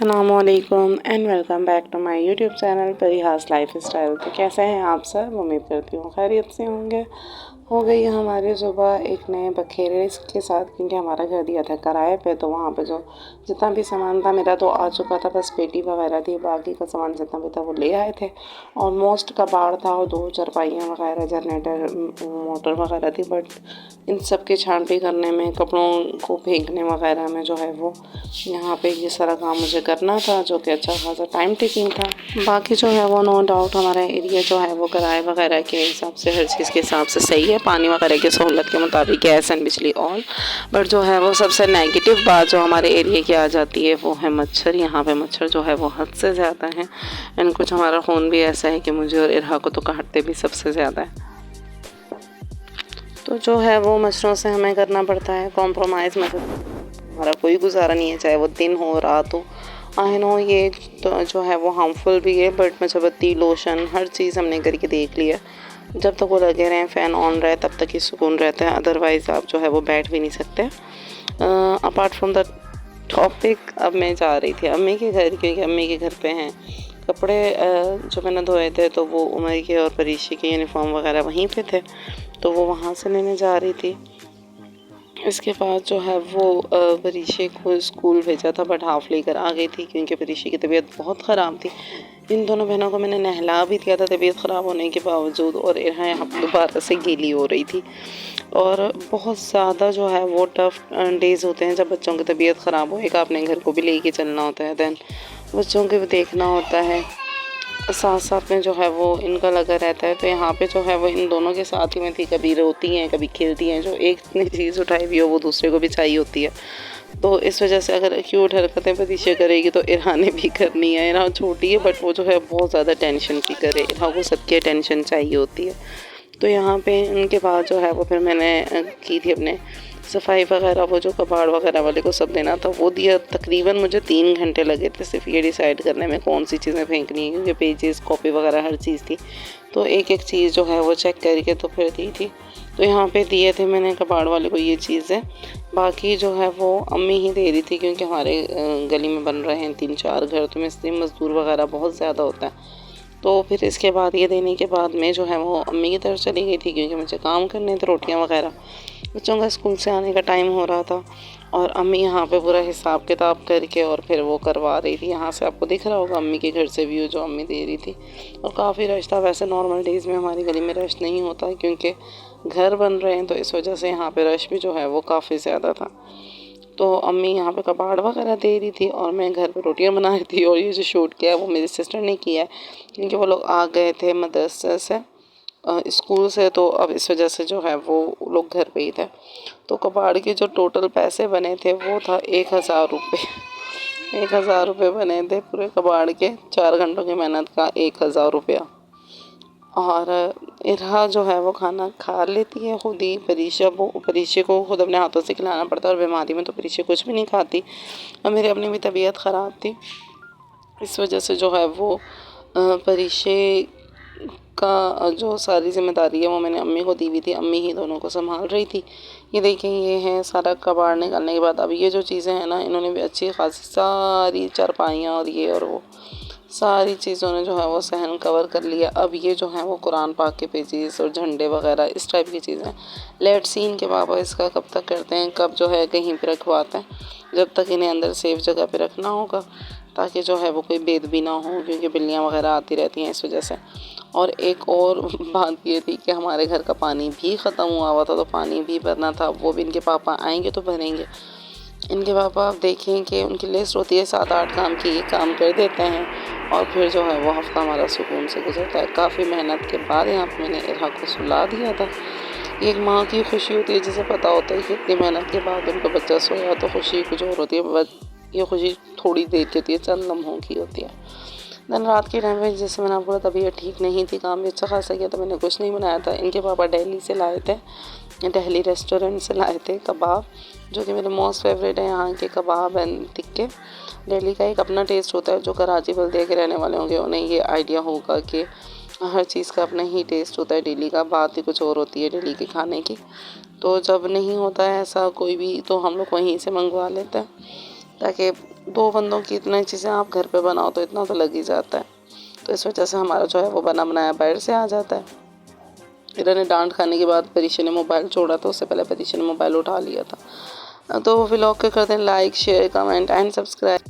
अस्सलामुअलैकुम and welcome back to my YouTube channel Parihas lifestyle. तो कैसे हैं आप सब? उम्मीद करती हूँ खैरियत से होंगे। हो गई है हमारी सुबह एक नए बखेरे के साथ, क्योंकि हमारा घर दिया था किराए पे, तो वहाँ पे जो जितना भी सामान था मेरा तो आ चुका था, बस पेटी वगैरह थी, बाकी का सामान जितना भी था वो ले आए थे। ऑलमोस्ट कबाड़ था और 2 चारपाइयाँ वगैरह, जनरेटर, मोटर वगैरह थी, बट इन सब की छांटी करने में, कपड़ों को फेंकने वगैरह में जो है वो यहाँ पे ये सारा काम मुझे करना था, जो कि अच्छा खासा टाइम टेकिंग था। बाकी जो है वो नो डाउट हमारा एरिया जो है वो किराए वगैरह के हिसाब से, हर चीज़ के हिसाब से सही है, पानी वगैरह की सहूलत के मुताबिक, गैस एंड बिजली ऑल। बट जो है वो सबसे नेगेटिव बात जो हमारे एरिया की आ जाती है वो है मच्छर। यहाँ पे मच्छर जो है वो हद से ज़्यादा है, एंड कुछ हमारा खून भी ऐसा है कि मुझे और इरहा को तो काटते भी सबसे ज़्यादा है। तो जो है वो मच्छरों से हमें करना पड़ता है कॉम्प्रोमाइज़, मतलब हमारा कोई गुजारा नहीं है, चाहे वो दिन हो रात हो। आई नो ये तो जो है वो हार्मफुल भी है, बट मच्छरबत्ती, लोशन, हर चीज़ हमने करके देख लिया। जब तक वो लगे रहें, फ़ैन ऑन रहे, तब तक ही सुकून रहता है, अदरवाइज़ आप जो है वो बैठ भी नहीं सकते। अपार्ट फ्रॉम द टॉपिक, अब मैं जा रही थी अम्मी के घर, क्योंकि अम्मी के घर पे हैं कपड़े जो मैंने धोए थे, तो वो उमर के और परीशी के यूनिफॉर्म वगैरह वहीं पे थे, तो वो वहाँ से लेने जा रही थी। इसके बाद जो है वो परीशे को स्कूल भेजा था, बट हाफ लेकर आ गई थी, क्योंकि परीशे की तबीयत बहुत ख़राब थी। इन दोनों बहनों को मैंने नहला भी दिया था तबीयत ख़राब होने के बावजूद, और यहाँ दोबारा से गीली हो रही थी। और बहुत ज़्यादा जो है वो टफ़ डेज़ होते हैं जब बच्चों की तबीयत ख़राब हो। एक अपने घर को भी लेके चलना होता है, दैन बच्चों को भी देखना होता है, साथ साथ में जो है वो इनका लगा रहता है। तो यहाँ पे जो है वो इन दोनों के साथ ही में थी, कभी रोती हैं कभी खेलती हैं, जो एक ने चीज़ उठाई हुई हो वो दूसरे को भी चाहिए होती है। तो इस वजह से अगर क्यूट हरकतें पतीशा करेगी तो इरहा ने भी करनी है। इरहा छोटी है, बट वो जो है बहुत ज़्यादा टेंशन की करे, इरहा को सबकी अटेंशन चाहिए होती है। तो यहाँ पे उनके बाद जो है वो फिर मैंने की थी अपने सफाई वगैरह, वो जो कबाड़ वगैरह वाले को सब देना था वो दिया। तकरीबन मुझे 3 घंटे लगे थे सिर्फ ये डिसाइड करने में कौन सी चीज़ें फेंकनी है, क्योंकि पेजेस, कॉपी वगैरह हर चीज़ थी, तो एक एक चीज़ जो है वो चेक करके तो फिर दी थी। तो यहाँ पे दिए थे मैंने कबाड़ वाले को ये चीज़ें, बाकी जो है वो अम्मी ही दे रही थी, क्योंकि हमारे गली में बन रहे हैं 3-4 घर, तो इसलिए मज़दूर वगैरह बहुत ज़्यादा होता है। तो फिर इसके बाद ये देने के बाद मैं जो है वो अम्मी की तरफ चली गई थी, क्योंकि मुझे काम करने थे, रोटियां वगैरह, बच्चों का स्कूल से आने का टाइम हो रहा था, और अम्मी यहाँ पे पूरा हिसाब किताब करके और फिर वो करवा रही थी। यहाँ से आपको दिख रहा होगा अम्मी के घर से व्यू जो अम्मी दे रही थी, और काफ़ी रश था। वैसे नॉर्मल डेज़ में हमारी गली में रश नहीं होता, क्योंकि घर बन रहे हैं, तो इस वजह से यहाँ पे रश भी जो है वो काफ़ी ज़्यादा था। तो अम्मी यहाँ पे कबाड़ वगैरह दे रही थी और मैं घर पे रोटियां बना रही थी। और ये जो शूट किया है वो मेरी सिस्टर ने किया है, क्योंकि वो लोग आ गए थे मदरसे से, स्कूल से, तो अब इस वजह से जो है वो लोग घर पे ही थे। तो कबाड़ के जो टोटल पैसे बने थे वो था 1000 रुपये। 1000 रुपये बने थे पूरे कबाड़ के, 4 घंटों की मेहनत का 1000 रुपया। और इरहा जो है वो खाना खा लेती है खुद ही, परीशे को खुद अपने हाथों से खिलाना पड़ता है, और बीमारी में तो परीशे कुछ भी नहीं खाती। और मेरी अपनी भी तबीयत ख़राब थी, इस वजह से जो है वो परीशे का जो सारी जिम्मेदारी है वो मैंने अम्मी को दी हुई थी। अम्मी ही दोनों को संभाल रही थी। ये देखें, ये है सारा कबाड़ निकालने के बाद। अब ये जो चीज़ें हैं ना, इन्होंने भी अच्छी खासी सारी चारपाइयाँ और ये और वो सारी चीज़ों ने जो है वो सहन कवर कर लिया। अब ये जो है वो कुरान पाक के पेजेस और झंडे वगैरह इस टाइप की चीज़ें, लेट सीन के बाबा इसका कब तक करते हैं, कब जो है कहीं पे रखवाते हैं, जब तक इन्हें अंदर सेफ जगह पे रखना होगा, ताकि जो है वो कोई भेद भी ना हो, क्योंकि बिल्लियाँ वगैरह आती रहती हैं इस वजह से। और एक और बात ये थी कि हमारे घर का पानी भी ख़त्म हुआ था, तो पानी भी भरना था, वो भी इनके पापा आएंगे तो भरेंगे। इनके पापा आप देखें कि उनकी लिस्ट होती है 7-8 काम की, ये काम कर देते हैं, और फिर जो है वो हफ़्ता हमारा सुकून से गुजरता है। काफ़ी मेहनत के बाद यहाँ पर मैंने इरहा को सुला दिया था। एक माँ की खुशी होती है, जिसे पता होता है कि इतनी मेहनत के बाद उनका बच्चा सोया, तो खुशी कुछ और होती है, बस ये खुशी थोड़ी देर की होती है, चंद लम्हों की होती है। दिन रात के टाइम में, जैसे मैंने आपको बताया, तबीयत ठीक नहीं थी, काम भी अच्छा खासा किया, तो मैंने कुछ नहीं बनाया था। इनके पापा दिल्ली से लाए थे, दिल्ली रेस्टोरेंट से लाए थे कबाब, जो कि मेरे मोस्ट फेवरेट है यहाँ के कबाब एंड टिक्के। दिल्ली का एक अपना टेस्ट होता है, जो कराची बल्दिया के रहने वाले होंगे उन्हें ये आइडिया होगा कि हर चीज़ का अपना ही टेस्ट होता है। दिल्ली का बात ही कुछ और होती है दिल्ली के खाने की। तो जब नहीं होता है ऐसा कोई भी, तो हम लोग वहीं से मंगवा लेते हैं, ताकि 2 बंदों की इतनी चीज़ें आप घर पे बनाओ तो इतना तो लग ही जाता है। तो इस वजह से हमारा जो है वो बना बनाया बाहर से आ जाता है। इन्होंने डांट खाने के बाद परीक्षा ने मोबाइल छोड़ा, तो उससे पहले परीक्षा ने मोबाइल उठा लिया था। तो व्लॉग के करते हैं like, share, comment and subscribe.